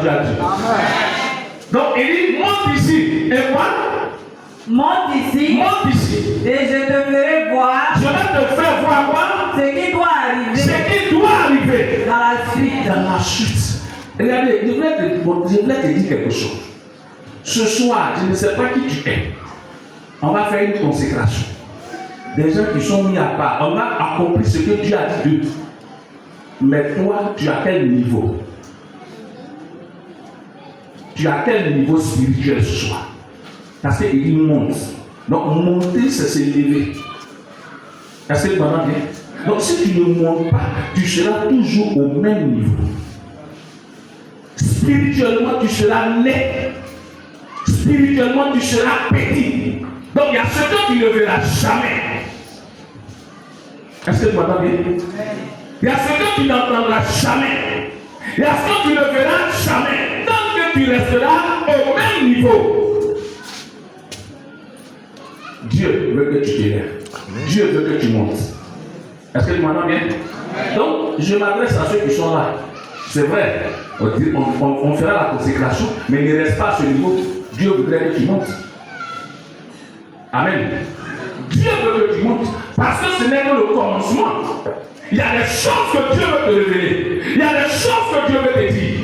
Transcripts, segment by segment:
Dieu a dit. Donc il dit, monte ici. Et quoi? Monte ici. Monte ici. Et je te ferai voir. Je vais te faire voir quoi? Ce qui doit arriver. Ce qui doit arriver. Dans la suite. Dans la suite. Regardez, je voulais te dire quelque chose. Ce soir, je ne sais pas qui tu es. On va faire une consécration. Des gens qui sont mis à part. On a accompli ce que Dieu a dit d'eux. Mais toi, tu as quel niveau? Tu as quel niveau spirituel ce soir? Parce qu'il dit monte. Donc monter, c'est se lever. Est-ce que tu m'entends bien? Donc si tu ne montes pas, tu seras toujours au même niveau. Spirituellement, tu seras net. Spirituellement, tu seras petit. Donc il y a ce que tu ne verras jamais. Est-ce que tu m'entends bien? Il y a ce que tu n'entendras jamais. Il y a ce que tu ne verras jamais. Tant que tu resteras au même niveau. Dieu veut que tu t'élèves. Dieu veut que tu montes. Est-ce que tu m'entends bien? Donc, je m'adresse à ceux qui sont là. C'est vrai, on fera la consécration, mais ne reste pas à ce niveau. Dieu voudrait que tu montes. Amen. Dieu veut que tu montes. Parce que ce n'est que le commencement. Il y a des choses que Dieu veut te révéler. Il y a des choses que Dieu veut te dire.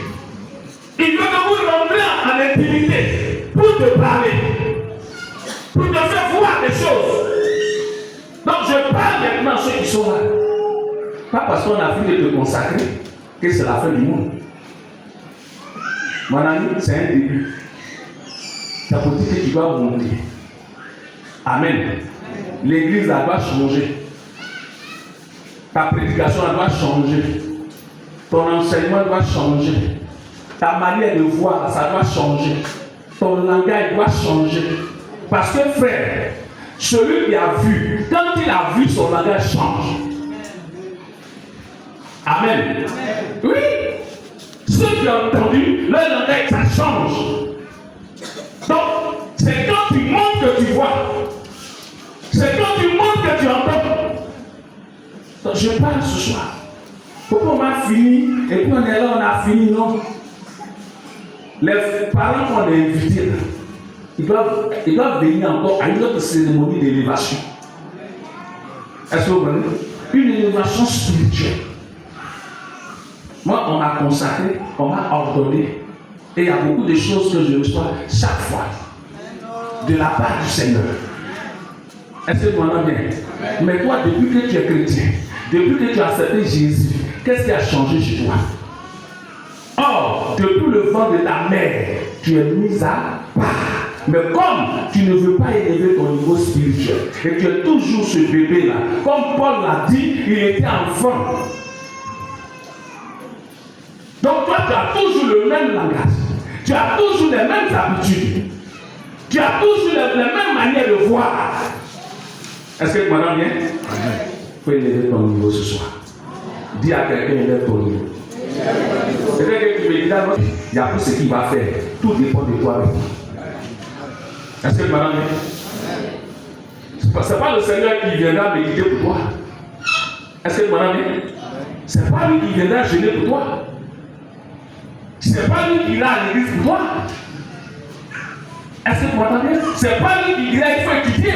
Il veut que vous rentrez en intimité pour te parler. Pour te faire voir des choses. Donc je parle maintenant à ceux qui sont là. Pas parce qu'on a fini de te consacrer que c'est la fin du monde. Mon ami, c'est un début. Ça veut dire que tu dois monter. Amen. L'église, elle doit changer. Ta prédication, elle doit changer. Ton enseignement doit changer. Ta manière de voir, ça doit changer. Ton langage doit changer. Parce que frère, celui qui a vu, quand il a vu, son langage change. Amen. Oui. Ceux qui ont entendu, leur langage, ça change. Donc, c'est quand tu montes que tu vois. C'est quand tu montes que tu entends. Donc, je parle ce soir. Pourquoi on a fini et puis on est là, on a fini, non? Les parents qu'on a invités là, ils doivent venir encore à une autre cérémonie d'élévation. Est-ce que vous voyez? Une élévation spirituelle. Moi, on m'a consacré, on m'a ordonné. Et il y a beaucoup de choses que je reçois chaque fois de la part du Seigneur. Est-ce que tu m'entends bien? Mais toi, depuis que tu es chrétien, depuis que tu as accepté Jésus, qu'est-ce qui a changé chez toi? Or, depuis le ventre de ta mère, tu es mis à part. Mais comme tu ne veux pas élever ton niveau spirituel, et tu es toujours ce bébé-là, comme Paul l'a dit, il était enfant. Donc toi, tu as toujours le même langage. Tu as toujours les mêmes habitudes. Tu as toujours les mêmes manières de voir. Est-ce que tu m'entends bien? Il faut élever ton niveau ce soir. Dis à quelqu'un, élève ton niveau. C'est vrai que tu me dis là, il y a tout ce qu'il va faire. Tout dépend de toi. Est-ce que tu m'entends bien? Ce n'est pas le Seigneur qui viendra méditer pour toi. Est-ce que tu m'entends bien? Ce n'est pas lui qui viendra gêner pour toi. Ce n'est pas lui qui ira à l'église pour toi. Est-ce que tu m'entends bien? Ce n'est pas lui qui dira qu'il faut étudier.